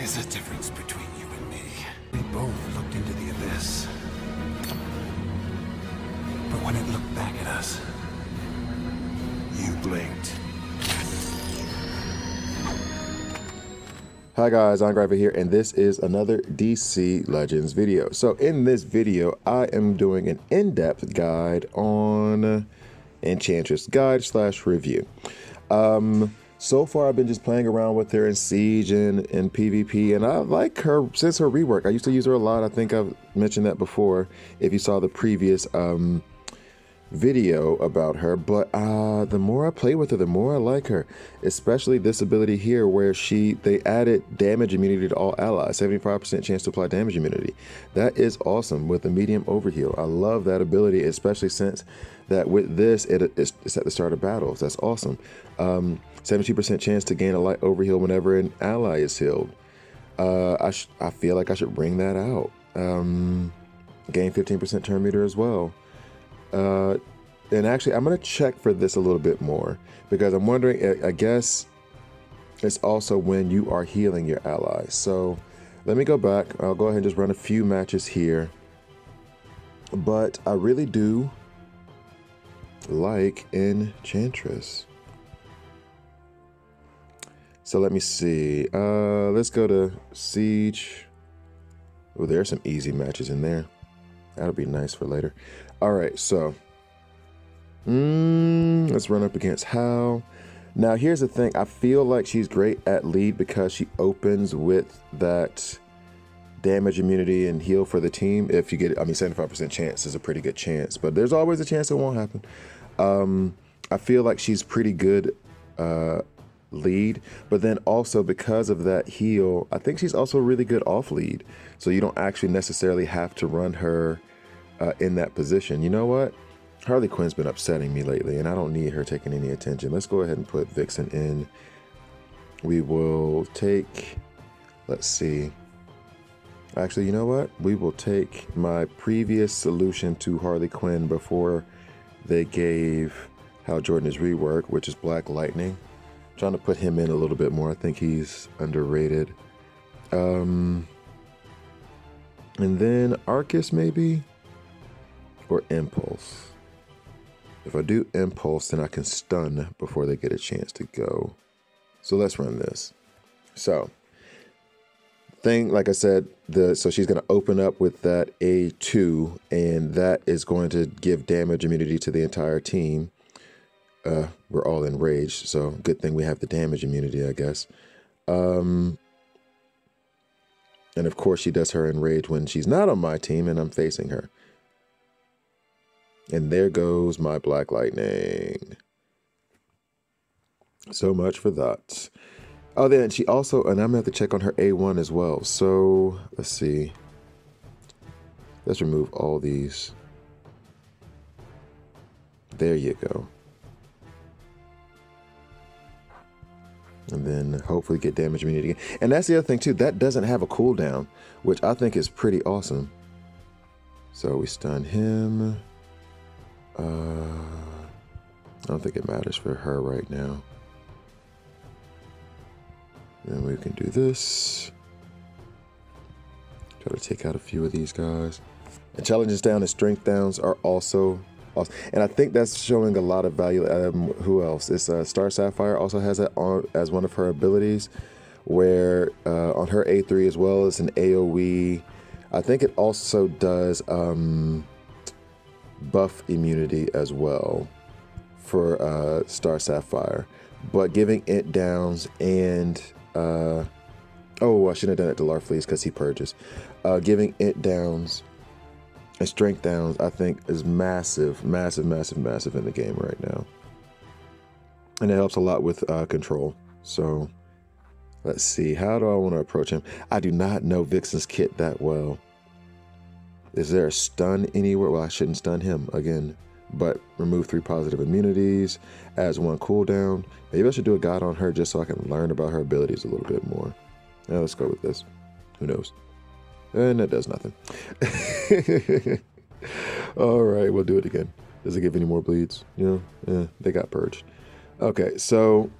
is a difference between you and me. We both looked into the abyss. But when it looked back at us, you blinked. Hi guys, Enchantress here, and this is another DC Legends video. So in this video, I am doing an in-depth guide on Enchantress guide / review. So far I've been just playing around with her in Siege and PvP, and I like her since her rework. I used to use her a lot. I think I've mentioned that before if you saw the previous video about her, but the more I play with her, the more I like her, especially this ability here where they added damage immunity to all allies, 75% chance to apply damage immunity. That is awesome with the medium overheal. I love that ability, especially since that with this it's at the start of battles. That's awesome. 72% chance to gain a light overheal whenever an ally is healed. I feel like I should bring that out. Gain 15% turn meter as well. And actually I'm going to check for this a little bit more because I'm wondering, I guess it's also when you are healing your allies. So let me go back. I'll go ahead and just run a few matches here, but I really do like Enchantress. So let me see. Let's go to Siege. Oh, there's some easy matches in there. That'll be nice for later. All right, so let's run up against Hal. Now, here's the thing. I feel like she's great at lead because she opens with that damage immunity and heal for the team. If you get it, I mean, 75% chance is a pretty good chance, but there's always a chance it won't happen. I feel like she's pretty good lead, but then also because of that heal, I think she's also really good off lead. So you don't actually necessarily have to run her in that position. You know what? Harley Quinn's been upsetting me lately, and I don't need her taking any attention. Let's go ahead and put Vixen in. We will take, let's see. Actually, you know what? We will take my previous solution to Harley Quinn before they gave Hal Jordan his rework, which is Black Lightning. I'm trying to put him in a little bit more. I think he's underrated. And then Arcus maybe? Or Impulse. If I do Impulse, then I can stun before they get a chance to go. So let's run this. So, like I said, so she's going to open up with that A2, and that is going to give damage immunity to the entire team. We're all enraged, so good thing we have the damage immunity, I guess. And of course, she does her enrage when she's not on my team and I'm facing her. And there goes my Black Lightning. So much for that. Oh, then she also, and I'm going to have to check on her A1 as well. So let's see. Let's remove all these. There you go. And then hopefully get damage immunity again. And that's the other thing too, that doesn't have a cooldown, which I think is pretty awesome. So we stun him. I don't think it matters for her right now. Then we can do this. Try to take out a few of these guys. Intelligence down and strength downs are also awesome. And I think that's showing a lot of value. Who else? It's Star Sapphire also has that on as one of her abilities, where on her A3 as well as an AoE. I think it also does buff immunity as well for Star Sapphire, but giving it downs and oh, I shouldn't have done it to Larfleeze because he purges. Giving it downs and strength downs, I think, is massive, massive, massive, massive in the game right now, and it helps a lot with control. So let's see, how do I want to approach him? I do not know Vixen's kit that well. Is there a stun anywhere? Well, I shouldn't stun him again, but remove 3 positive immunities, adds 1 cooldown. Maybe I should do a guide on her just so I can learn about her abilities a little bit more. Now let's go with this. Who knows? And that does nothing. All right, we'll do it again. Does it give any more bleeds? You know, they got purged. Okay, so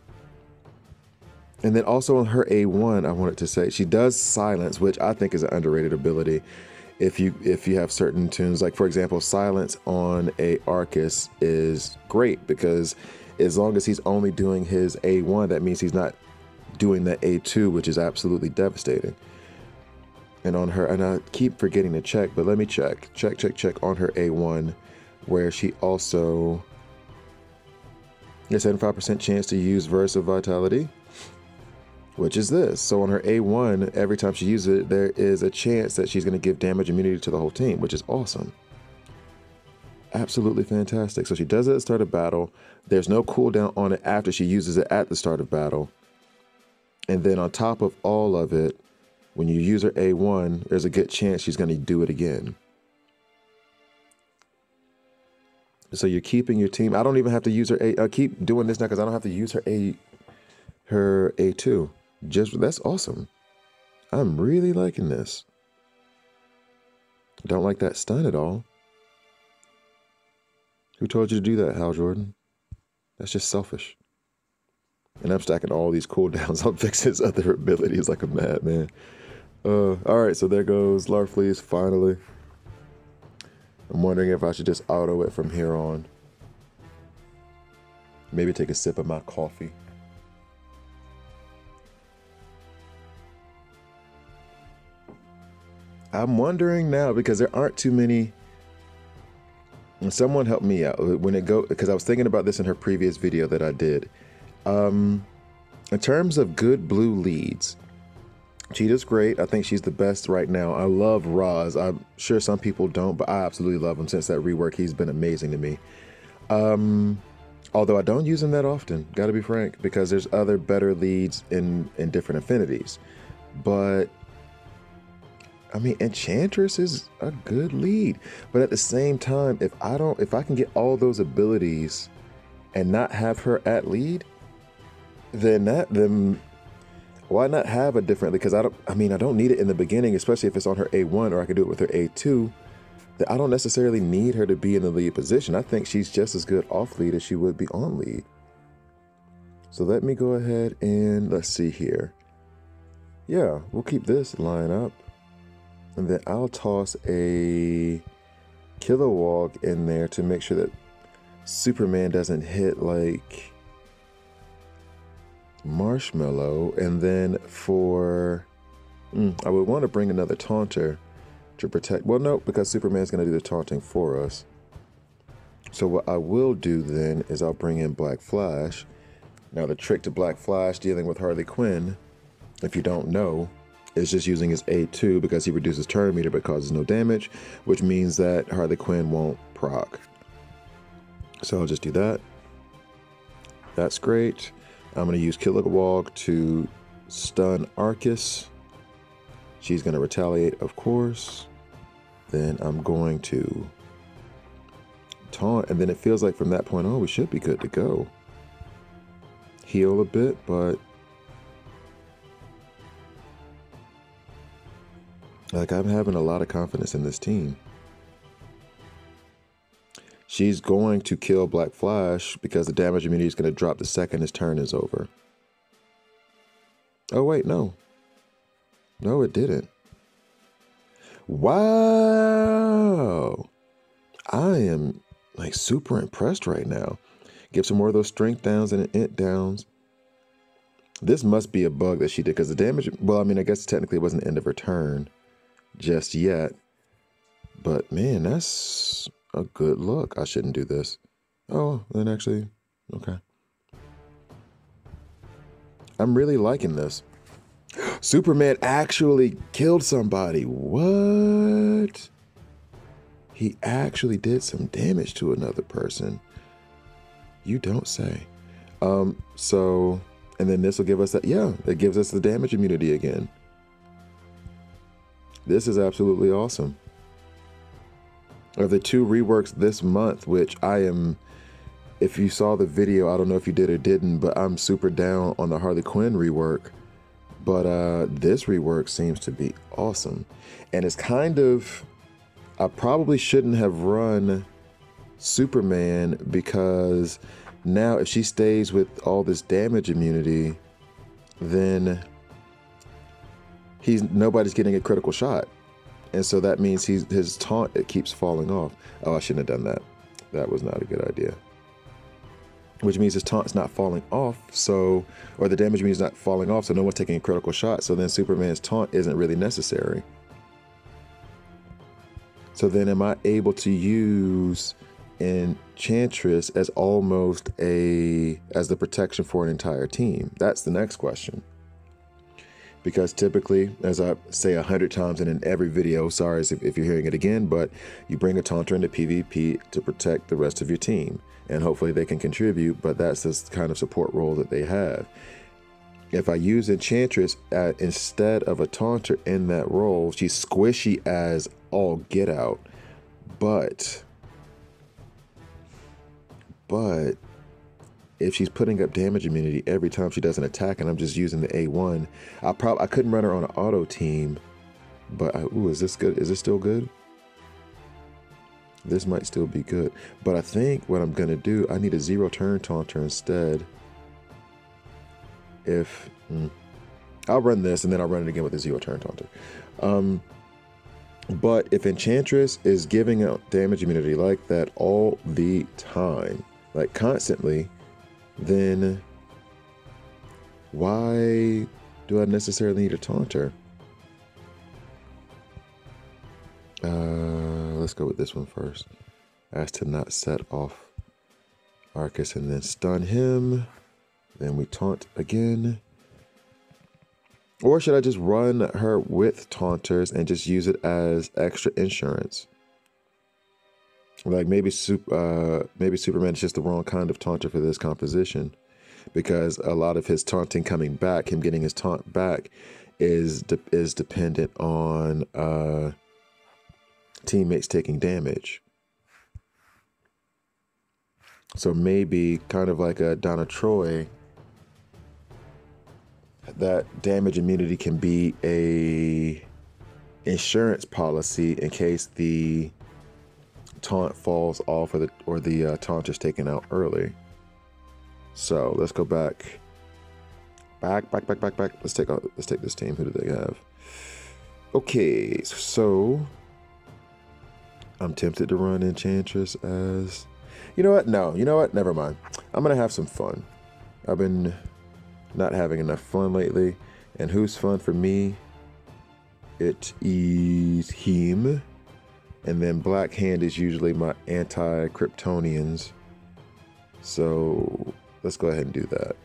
And then also on her A1, I wanted to say she does silence, which I think is an underrated ability. If you have certain tunes, like for example, silence on a Arcus is great because as long as he's only doing his A1, that means he's not doing that A2, which is absolutely devastating. And on her, and I keep forgetting to check, but let me check on her A1, where she also has 75% chance to use Verse of Vitality, which is this. So on her A1, every time she uses it, there is a chance that she's going to give damage immunity to the whole team, which is awesome. Absolutely fantastic. So she does it at the start of battle. There's no cooldown on it after she uses it at the start of battle. And then on top of all of it, when you use her A1, there's a good chance she's going to do it again. So you're keeping your team. I don't even have to use her A. I keep doing this now because I don't have to use her A2. That's awesome. I'm really liking this. Don't like that stun at all. Who told you to do that, Hal Jordan? That's just selfish. And I'm stacking all these cooldowns on Vixen's other abilities like a madman. All right, so there goes Larfleeze finally. I'm wondering if I should just auto it from here on. Maybe take a sip of my coffee. I'm wondering now because there aren't too many. And someone help me out because I was thinking about this in her previous video that I did. In terms of good blue leads, Cheetah's great. I think she's the best right now. I love Roz. I'm sure some people don't, but I absolutely love him since that rework. He's been amazing to me. Although I don't use him that often, gotta be frank, because there's other better leads in different affinities. But I mean, Enchantress is a good lead, but at the same time, if I can get all those abilities and not have her at lead, then why not have a different lead? Because I don't need it in the beginning, especially if it's on her A1, or I can do it with her A2. That I don't necessarily need her to be in the lead position. I think she's just as good off lead as she would be on lead. So let me go ahead and let's see here. Yeah, we'll keep this line up. And then I'll toss a Kilowog in there to make sure that Superman doesn't hit like Marshmallow. And then I would want to bring another Taunter to protect. Well, no, because Superman's going to do the taunting for us. So what I will do then is I'll bring in Black Flash. Now the trick to Black Flash dealing with Harley Quinn, if you don't know, is just using his A2 because he reduces turn meter but causes no damage, which means that Harley Quinn won't proc. So I'll just do that. That's great. I'm going to use Kilowog to stun Arcus. She's going to retaliate, of course. Then I'm going to taunt, and then it feels like from that point on we should be good to go. Heal a bit, but like I'm having a lot of confidence in this team. She's going to kill Black Flash because the damage immunity is going to drop the second his turn is over. Oh wait, no. No, it didn't. Wow. I am like super impressed right now. Give some more of those strength downs and int downs. This must be a bug that she did because the damage, well, I mean, I guess technically it wasn't the end of her turn just yet. But man, that's a good look. I shouldn't do this. Oh, then actually, okay. I'm really liking this. Superman actually killed somebody. What? He actually did some damage to another person. You don't say. So, and then this will give us that. Yeah, it gives us the damage immunity again. This is absolutely awesome. Of the two reworks this month, which I am, if you saw the video, I don't know if you did or didn't, but I'm super down on the Harley Quinn rework. But this rework seems to be awesome. And it's kind of, I probably shouldn't have run Superman because now if she stays with all this damage immunity, then nobody's getting a critical shot. And so that means his taunt, it keeps falling off. Oh, I shouldn't have done that. That was not a good idea. Which means his taunt's not falling off, or the damage means not falling off, so no one's taking a critical shot. So then Superman's taunt isn't really necessary. So then am I able to use Enchantress as almost as the protection for an entire team? That's the next question. Because typically, as I say 100 times and in every video, sorry if you're hearing it again, but you bring a taunter into PvP to protect the rest of your team. And hopefully they can contribute, but that's the kind of support role that they have. If I use Enchantress instead of a taunter in that role, she's squishy as all get out. But if she's putting up damage immunity every time she does an attack and I'm just using the A1, I couldn't run her on an auto team. But, is this good? Is this still good? This might still be good. But I think what I'm going to do, I need a 0 turn taunter instead. I'll run this and then I'll run it again with a 0 turn taunter. But if Enchantress is giving out damage immunity like that all the time, like constantly, then why do I necessarily need a taunter? Let's go with this one first. Ask to not set off Arcus and then stun him. Then we taunt again. Or should I just run her with taunters and just use it as extra insurance? Like maybe Superman is just the wrong kind of taunter for this composition, because a lot of his taunting coming back, him getting his taunt back, is dependent on teammates taking damage. So maybe kind of like a Donna Troy, that damage immunity can be a insurance policy in case the taunt falls off or the taunt is taken out early. So let's go back. Let's take this team. Who do they have? Okay, so I'm tempted to run Enchantress as... You know what? No, you know what? Never mind. I'm going to have some fun. I've been not having enough fun lately. And who's fun for me? It is him. And then Black Hand is usually my anti-Kryptonians. So let's go ahead and do that.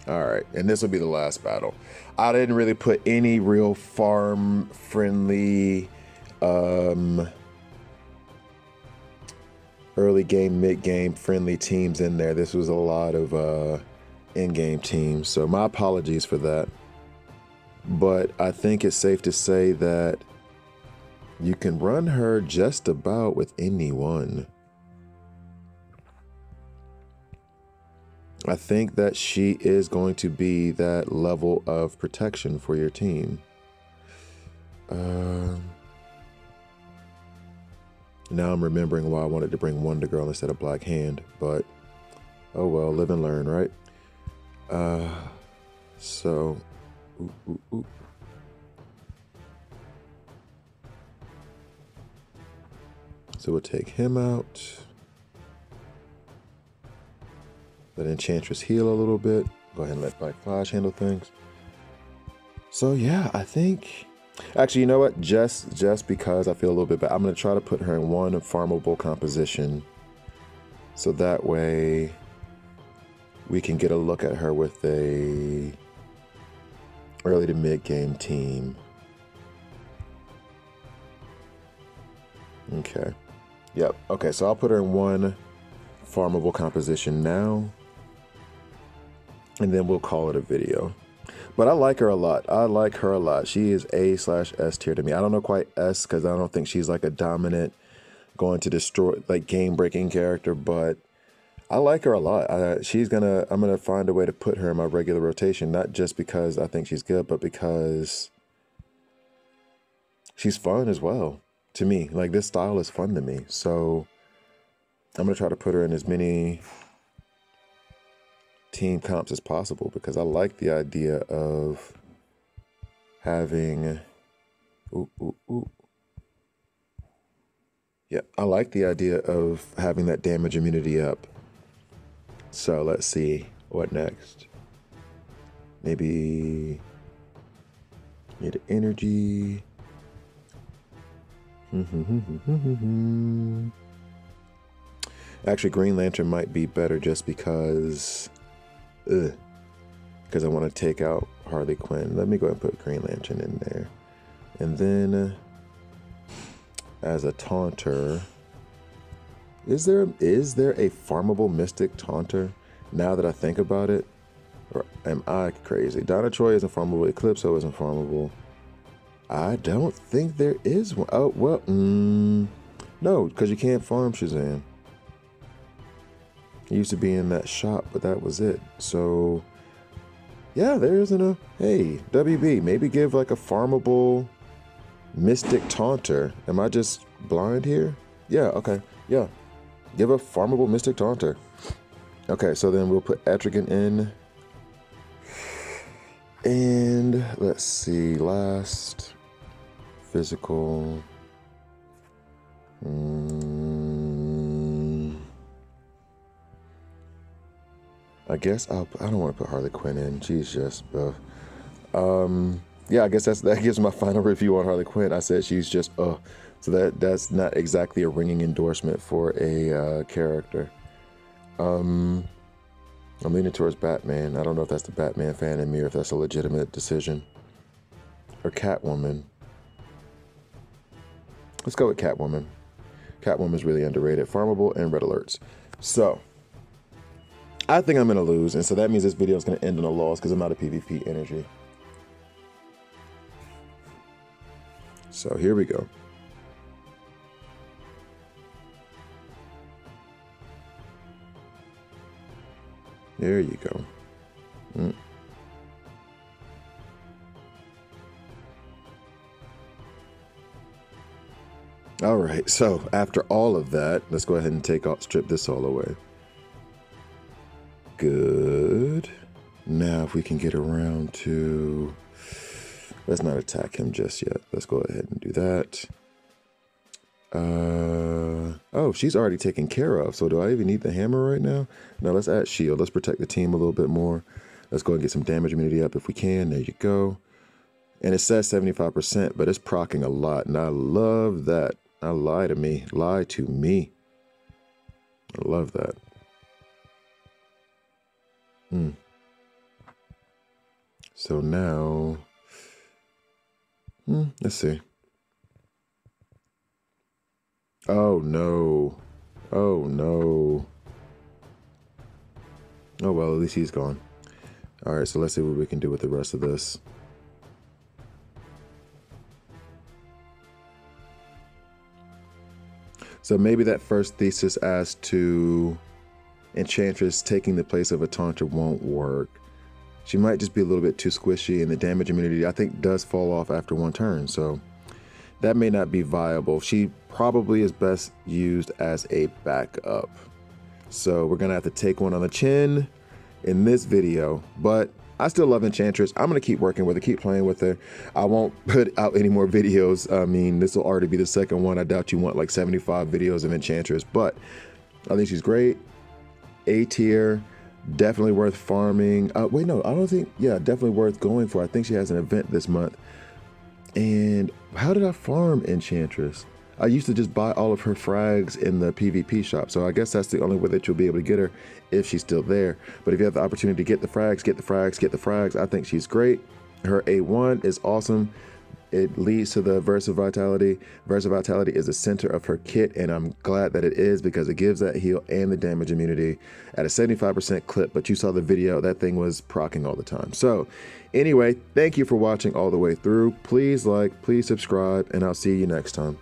All right, and this will be the last battle. I didn't really put any real farm-friendly early game, mid-game friendly teams in there. This was a lot of in-game teams, so my apologies for that. But I think it's safe to say that you can run her just about with anyone. I think that she is going to be that level of protection for your team. Now I'm remembering why I wanted to bring Wonder Girl instead of Black Hand, but oh well, live and learn, right? So, So we'll take him out. Let Enchantress heal a little bit. Go ahead and let Black Flash handle things. So yeah, I think... Actually, you know what? Just because I feel a little bit bad, I'm going to try to put her in one farmable composition. So that way we can get a look at her with a early to mid-game team. Okay. Yep. Okay, so I'll put her in one farmable composition now. And then we'll call it a video. But I like her a lot. I like her a lot. She is A/S tier to me. I don't know quite S because I don't think she's like a dominant, going to destroy, like game-breaking character, but I like her a lot. I'm gonna find a way to put her in my regular rotation, not just because I think she's good, but because she's fun as well to me. Like, this style is fun to me. So I'm gonna try to put her in as many team comps as possible, because I like the idea of having, yeah, I like the idea of having that damage immunity up. So let's see what next. Maybe need energy. Actually, Green Lantern might be better just because I want to take out Harley Quinn. Let me go ahead and put Green Lantern in there. And then as a taunter, is there a farmable Mystic Taunter now that I think about it? Or am I crazy? Donna Troy isn't farmable. Eclipso isn't farmable. I don't think there is one. Oh, well, no, because you can't farm Shazam. It used to be in that shop, but that was it. So, yeah, there isn't a... Hey, WB, maybe give like a farmable Mystic Taunter. Am I just blind here? Yeah, okay. Yeah. Give a farmable Mystic Taunter. Okay, so then we'll put Etrigan in. And let's see, last physical. I guess I don't want to put Harley Quinn in. She's just, yeah, I guess that gives my final review on Harley Quinn. I said she's just, so that's not exactly a ringing endorsement for a character. I'm leaning towards Batman. I don't know if that's the Batman fan in me or if that's a legitimate decision. Or Catwoman. Let's go with Catwoman. Catwoman's really underrated. Farmable and red alerts. So, I think I'm going to lose. And so that means this video is going to end in a loss because I'm out of PvP energy. So here we go. There you go. All right, so after all of that, let's go ahead and strip this all away. Good. Now if we can get around to, let's not attack him just yet. Let's go ahead and do that. Oh, she's already taken care of. So do I even need the hammer right now? No, let's add shield. Let's protect the team a little bit more. Let's go and get some damage immunity up if we can. There you go. And it says 75%, but it's proccing a lot. And I love that. Lie to me. Lie to me. I love that. So now, let's see. Oh no. Oh no. Oh well, at least he's gone. All right, so let's see what we can do with the rest of this. So maybe that first thesis as to Enchantress taking the place of a Taunter won't work. She might just be a little bit too squishy, and the damage immunity, I think, does fall off after one turn. So that may not be viable. She probably is best used as a backup. So we're going to have to take one on the chin in this video. But I still love Enchantress. I'm going to keep working with her, keep playing with her. I won't put out any more videos. I mean, this will already be the second one. I doubt you want like 75 videos of Enchantress. But I think she's great. A tier. Definitely worth farming. Wait, no, I don't think, yeah, definitely worth going for. I think she has an event this month. And how did I farm Enchantress? I used to just buy all of her frags in the PvP shop. So I guess that's the only way that you'll be able to get her if she's still there. But if you have the opportunity to get the frags, get the frags, get the frags, I think she's great. Her A1 is awesome. It leads to the Versavitality. Versavitality is the center of her kit, and I'm glad that it is because it gives that heal and the damage immunity at a 75% clip. But you saw the video, that thing was proccing all the time. So anyway, thank you for watching all the way through. Please like, please subscribe, and I'll see you next time.